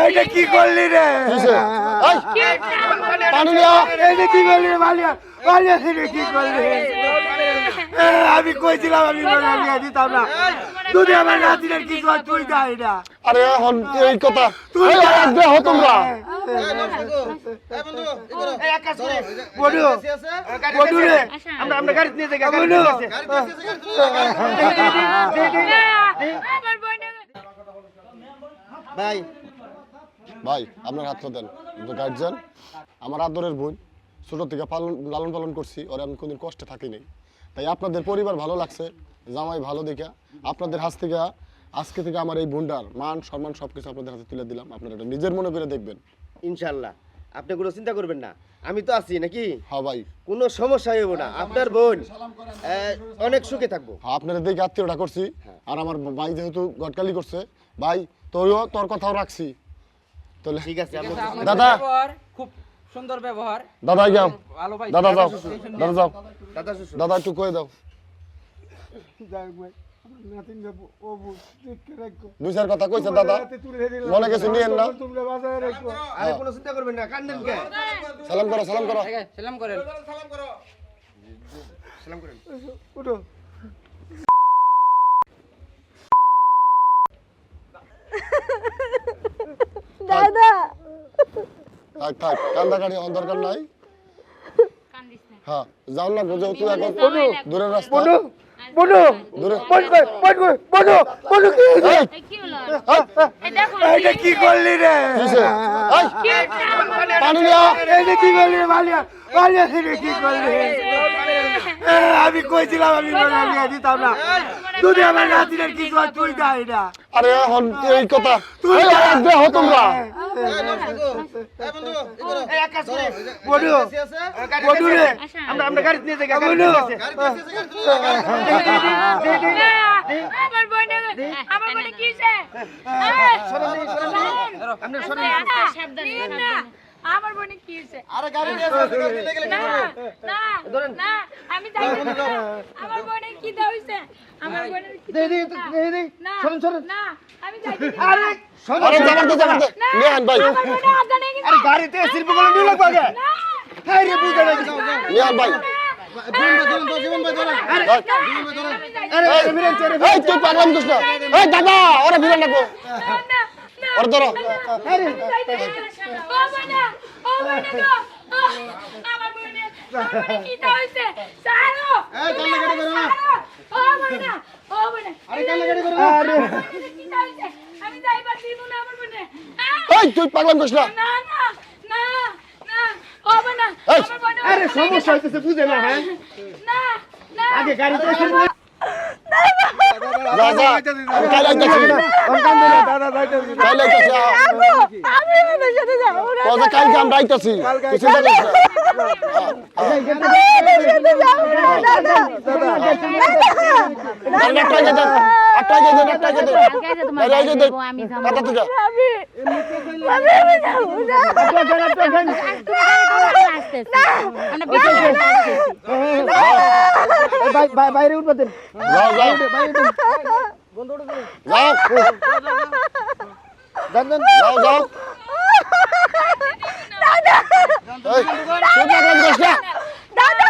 এইটা কি করলি রে? পানি নিয়া এইটা কি করলি রে মালিয়া? মালিয়া রে কি করলি? আমি কইছিলাম আমি মালিয়া দিতাম না। তুই আমার নাতির কি কর তুই দা এটা। আরে এখন এই কথা তুই দেহ তোমরা বড়ু বড়ু রে আমরা গাড়ি নিয়ে যাই বড়ু ভাই ভাই আপনার হাতটা দেন গার্জিয়ান আমার আদরের বোন ছোট থেকে লালন পালন করছি ওর আমি কোনদিন কষ্টে থাকি নাই তাই আপনাদের পরিবার ভালো লাগছে জামাই ভালো দেখা আপনাদের হাত থেকে আজকে থেকে আমার এই বোনটার মান সম্মান সবকিছু আপনাদের হাতে তুলে দিলাম আপনারা এটা নিজের মনে করে দেখবেন ইনশাআল্লাহ আপনি কোনো চিন্তা করবেন না আমি তো আছি নাকি হ্যাঁ ভাই কোনো সমস্যা হইব না আপনার বোন অনেক সুখে থাকবো আপনারা দেখে আত্মীয়টা করছি আর আমার ভাই যেহেতু গটকালি করছে ভাই তোর কথাও রাখছি তাহলে ঠিক আছে দাদা খুব সুন্দর ব্যবহার দাদা যাও ভালো ভাই দাদা যাও দাদা যাও দাদা শ্বশুর দাদা একটু কয়ে দাও নাতিন ও দেখে রাখো দুই চার কথা কইছে দাদা মনে কিছু নিয়েন না তোমরা বাজারে রাখো আরে কোনো চিন্তা করবেন না কান্দেন কে সালাম করো সালাম করো সালাম করেন সালাম করেন উঠো দাদা থাক থাক কান্দাকাটি হওয়ার দরকার নাই হ্যাঁ যাও না বুঝো তুই এখন দূরের রাস্তা বড়ু বড়ু দূরে বড়ু বড়ু কি এই, কি হলো এইটা কি করলি রে? কিসে? এই, পানি নিয়া এইটা কি করলি রে মালিয়া? মালিয়া রে কি করলি? আমি কইছিলাম আমি মালিয়া দিতাম না। তুই আমার নাতির কি কর তুই দা এটা। আরে এখন এই কথা দেহ তোমরা বড়ু বড়ু রে আমরা গাড়ি নিয়ে যাই বড়ু আমার বোন কিছে আমার বোন কিছে আরে গাড়ি নিয়ে আসো গাড়ি নিয়ে গেলে না না আমি যাই আমার বোন কি হইছে আমার বোনের কি না না আমি যাই আরে আরে জামাতে নিয়ান ভাই আমার বোন আদা নেই আরে গাড়িতে শিল্প গুলো নিয়ে লাগবে আগে হাই রে বুঝা না নিয়ান ভাই জীবন ভাই ধরেন আরে মিরেন চরে এই তুই পাগলাম করিস না এই দাদা ওরা ভিড় লাগবো ওরা ধরো আরে কি হইছে সারো এই কান্নাকাটি করো না আরে কান্নাকাটি করো না আরে আমি যাইবার দিব না আমার বোনে এই তুই পাগলাম করিস না না না না না ও বোনা এই, আমার বোনে আরে সমস্যা হইতেছে বুঝে না হ্যাঁ না না আগে গাড়িতে শিল্প যা যা আমি কাল আইতাছি দাদা যাইতেছি কাল আইতাছি আমি ওদের সাথে যাবো না কথা কালকে আমরা আইতাছি তুই চিন্তা করিস না আমি ওদের সাথে যাবো না দাদা আটটাই যেতেন আটটাই যেতেন আটটাই যেতেন আটটাই যেতেন কথা তুই যা আমি যাবো না বাইরে উঠবে দেন যাও যাও যাও যাও যাও এই তুই পাগলাম করিস না দাদা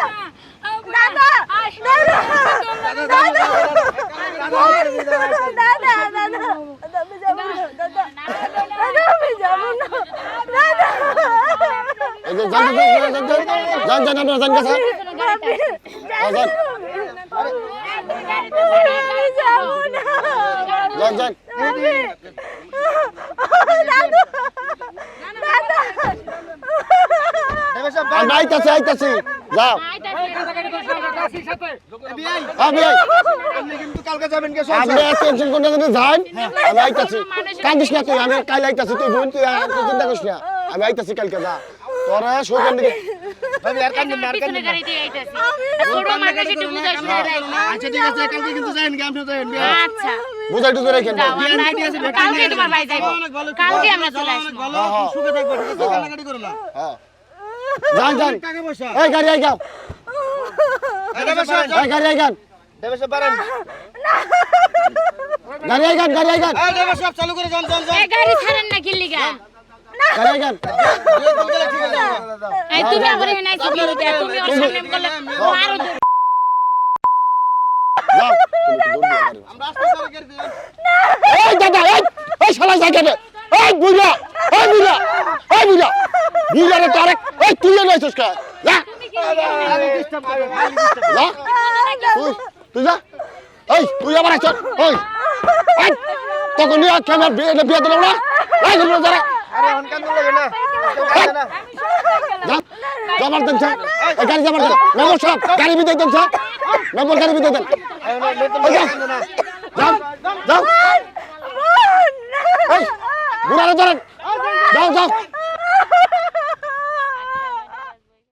দাদা আমি যাবো না দাদা এই যে জান জান জান আমরা জান কাছে যান যান যান আমরা আইতাছি আইতাছি যাও আমি আপনি কিন্তু কালকে যাবেন কে আপনি টেনশন করতে যদি যান আমি আইতাছি কান্দিস না তুই আমি কাল আইতাছি তুই বোন তুই চিন্তা করিস না আমি আইতাছি কালকে যা তোরা সোজান দিকে ভাবি আর কান্দেন না আর কান্দেন না আচ্ছা ঠিক আছে কালকে কিন্তু যাবেন কি আপনি যাবেন আচ্ছা বুঝাই টুজে রাখেন কালকে তোমার ভাই যাইবো কালকে আমরা চলে আসবো ভালো সুখে থাকবেন ঠিক আছে কান্নাকাটি করো না হ্যাঁ যান যান টাকা পয়সা এই গাড়ি আই গাও এই গাড়ি আই গান দেবে সব বারেন গাড়ি আই গান এই দেবে সব চালু করে যান যান এই গাড়ি ছাড়েন না কিল্লি গাড়ি গান এই তুমি আমার এখানে আইছো কি লিখে তুমি ওর সামনে করলে ও আরো যাও তুমি কি দৌড় দিয়ে গাড়ি আমরা আসতে সারা করে দিলাম এই দাদা এই শালা জায়গাটা এই বুইলা বুইলা রে তারে এই তুই এনে আইছস কা যা তুমি কি লিখে খালি ডিস্টার্ব করে খালি ডিস্টার্ব যা তুই যা এই তুই আবার আইছ ওই তখন নিয়ে ক্যামেরা বিয়ে দিল না এই গুলো যারা আরে অনকান লাগে না না আমি সব যা যাবার দেন স্যার এই গাড়ি যাবার দেন মেম্বার সাহেব গাড়ি বিদায় দেন স্যার মেম্বার গাড়ি বিদায় দেন ওই যা যাও যাও এই বুড়ারে ধরেন যাও